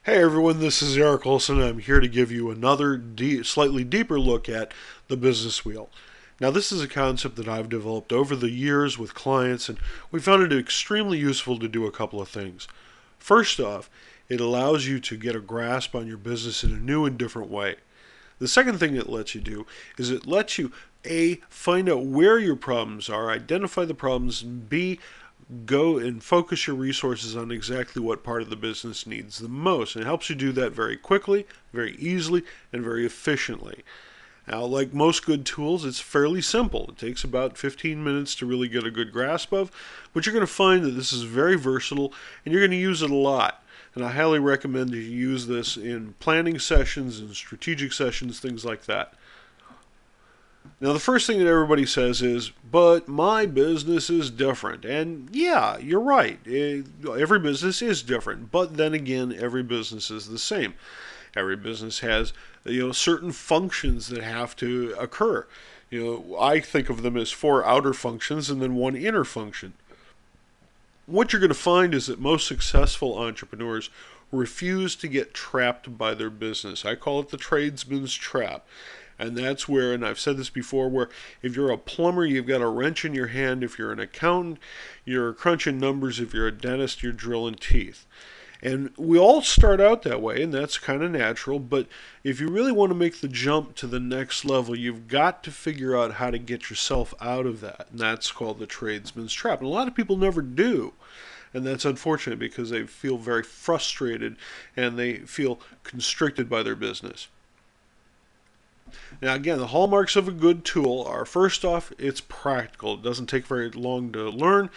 Hey everyone, this is Erik. I'm here to give you another slightly deeper look at the business wheel. Now, this is a concept that I've developed over the years with clients, and we found it extremely useful to do a couple of things. First off, it allows you to get a grasp on your business in a new and different way. The second thing it lets you do is it lets you A, find out where your problems are, identify the problems, and B, go and focus your resources on exactly what part of the business needs the most. And it helps you do that very quickly, very easily, and very efficiently. Now, like most good tools, it's fairly simple. It takes about 15 minutes to really get a good grasp of, but you're going to find that this is very versatile and you're going to use it a lot. And I highly recommend you use this in planning sessions and strategic sessions, things like that. Now, the first thing that everybody says is, but my business is different. And yeah, you're right. Every business is different. But then again, every business is the same. Every business has, certain functions that have to occur. I think of them as four outer functions and then one inner function. What you're going to find is that most successful entrepreneurs refuse to get trapped by their business. I call it the tradesman's trap. And that's where, and I've said this before, where if you're a plumber, you've got a wrench in your hand. If you're an accountant, you're crunching numbers. If you're a dentist, you're drilling teeth. And we all start out that way, and that's kind of natural. But if you really want to make the jump to the next level, you've got to figure out how to get yourself out of that. And that's called the tradesman's trap. And a lot of people never do. And that's unfortunate because they feel very frustrated and they feel constricted by their business. Now, again, the hallmarks of a good tool are, first off, it's practical. It doesn't take very long to learn,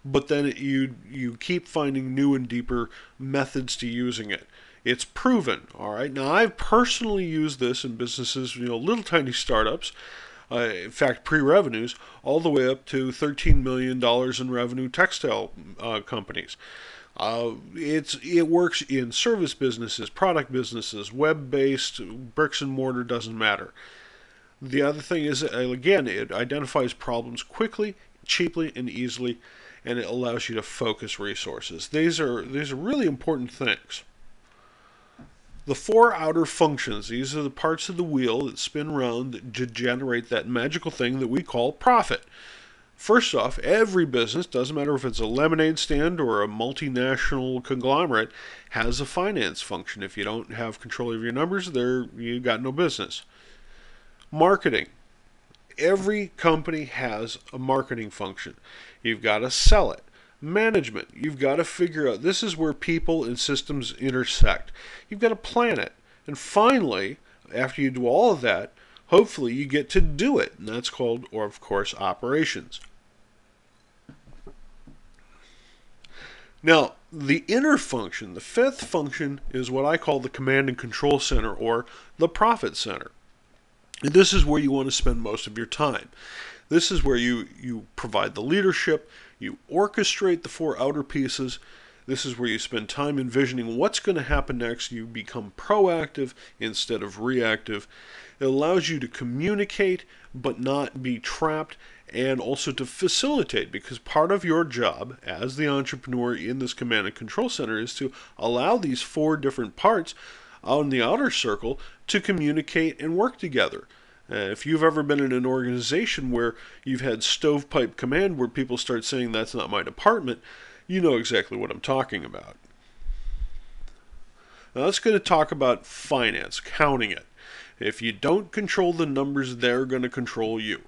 but then you keep finding new and deeper methods to using it. It's proven, all right? Now, I've personally used this in businesses, little tiny startups, in fact, pre-revenues, all the way up to $13 million in revenue textile companies. It works in service businesses, product businesses, web-based, bricks and mortar, doesn't matter. The other thing is, again, it identifies problems quickly, cheaply, and easily, and it allows you to focus resources. These are really important things. The four outer functions, these are the parts of the wheel that spin around to generate that magical thing that we call profit. First off, every business, doesn't matter if it's a lemonade stand or a multinational conglomerate, has a finance function. If you don't have control of your numbers, you got no business. Marketing. Every company has a marketing function. You've got to sell it. Management. You've got to figure out, this is where people and systems intersect. You've got to plan it. And finally, after you do all of that, hopefully you get to do it. And that's called, or of course, operations. Now, the inner function, the fifth function, is what I call the command and control center, or the profit center. And this is where you want to spend most of your time. This is where you provide the leadership, you orchestrate the four outer pieces. This is where you spend time envisioning what's going to happen next. You become proactive instead of reactive. It allows you to communicate but not be trapped, and also to facilitate, because part of your job as the entrepreneur in this command and control center is to allow these four different parts on the outer circle to communicate and work together. If you've ever been in an organization where you've had stovepipe command where people start saying that's not my department, you know exactly what I'm talking about. Now let's going to talk about finance, counting it. If you don't control the numbers, they're going to control you.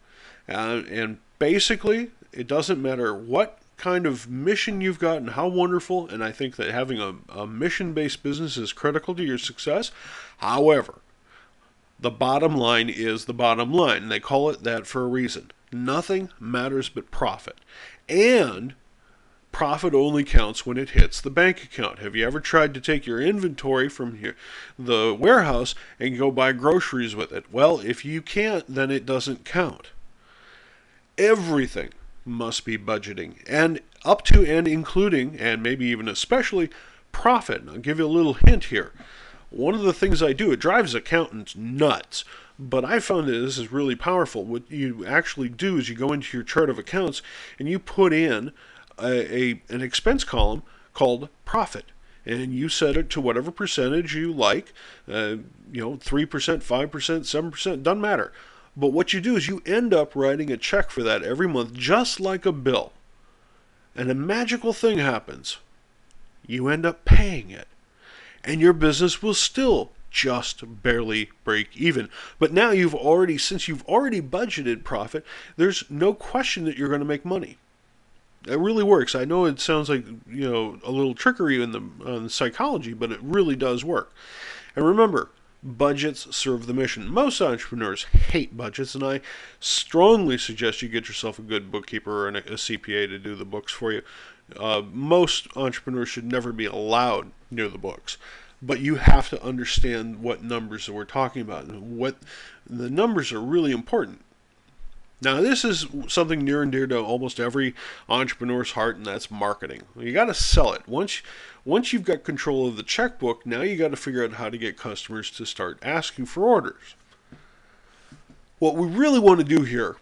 And basically, it doesn't matter what kind of mission you've got and how wonderful, and I think that having a mission-based business is critical to your success. However, the bottom line is the bottom line, and they call it that for a reason. Nothing matters but profit. And profit only counts when it hits the bank account. Have you ever tried to take your inventory from the warehouse and go buy groceries with it? Well, if you can't, then it doesn't count. Everything must be budgeting, and up to and including, and maybe even especially, profit. And I'll give you a little hint here. One of the things I do, it drives accountants nuts, but I found that this is really powerful. What you actually do is you go into your chart of accounts and you put in an expense column called profit. and you set it to whatever percentage you like, 3%, 5%, 7%, doesn't matter. But what you do is you end up writing a check for that every month, just like a bill. And a magical thing happens. You end up paying it. And your business will still just barely break even. But now since you've already budgeted profit, there's no question that you're going to make money. It really works. I know it sounds like, a little trickery in the psychology, but it really does work. And remember, budgets serve the mission. Most entrepreneurs hate budgets, and I strongly suggest you get yourself a good bookkeeper or a CPA to do the books for you. Most entrepreneurs should never be allowed near the books, but you have to understand what numbers that we're talking about. What the numbers are really important. Now, this is something near and dear to almost every entrepreneur's heart, and that's marketing. You got to sell it. Once you've got control of the checkbook, now you got to figure out how to get customers to start asking for orders. What we really want to do here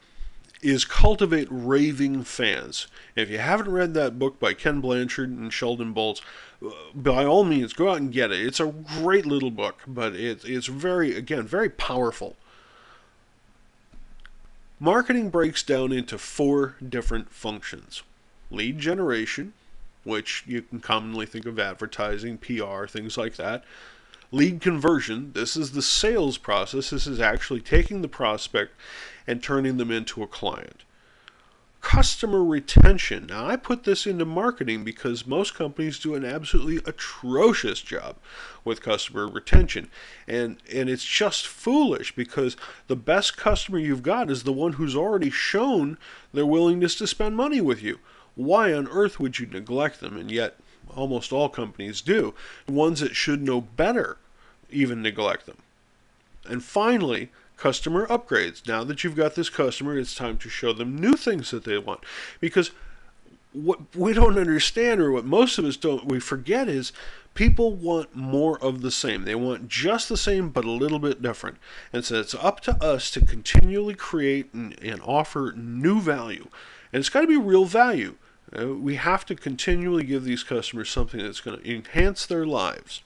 is cultivate raving fans. If you haven't read that book by Ken Blanchard and Sheldon Boltz, by all means, go out and get it. It's a great little book, but it's very powerful. Marketing breaks down into 4 different functions. Lead generation, which you can commonly think of advertising, PR, things like that. Lead conversion, this is the sales process. This is actually taking the prospect and turning them into a client. Customer retention. Now, I put this into marketing because most companies do an absolutely atrocious job with customer retention. And it's just foolish, because the best customer you've got is the one who's already shown their willingness to spend money with you. Why on earth would you neglect them? And yet, almost all companies do. Ones that should know better even neglect them. And finally, customer upgrades. Now that you've got this customer, it's time to show them new things that they want. Because what we don't understand, or what most of us we forget, is people want more of the same. They want just the same, but a little bit different. And so it's up to us to continually create and offer new value. And it's got to be real value. We have to continually give these customers something that's going to enhance their lives.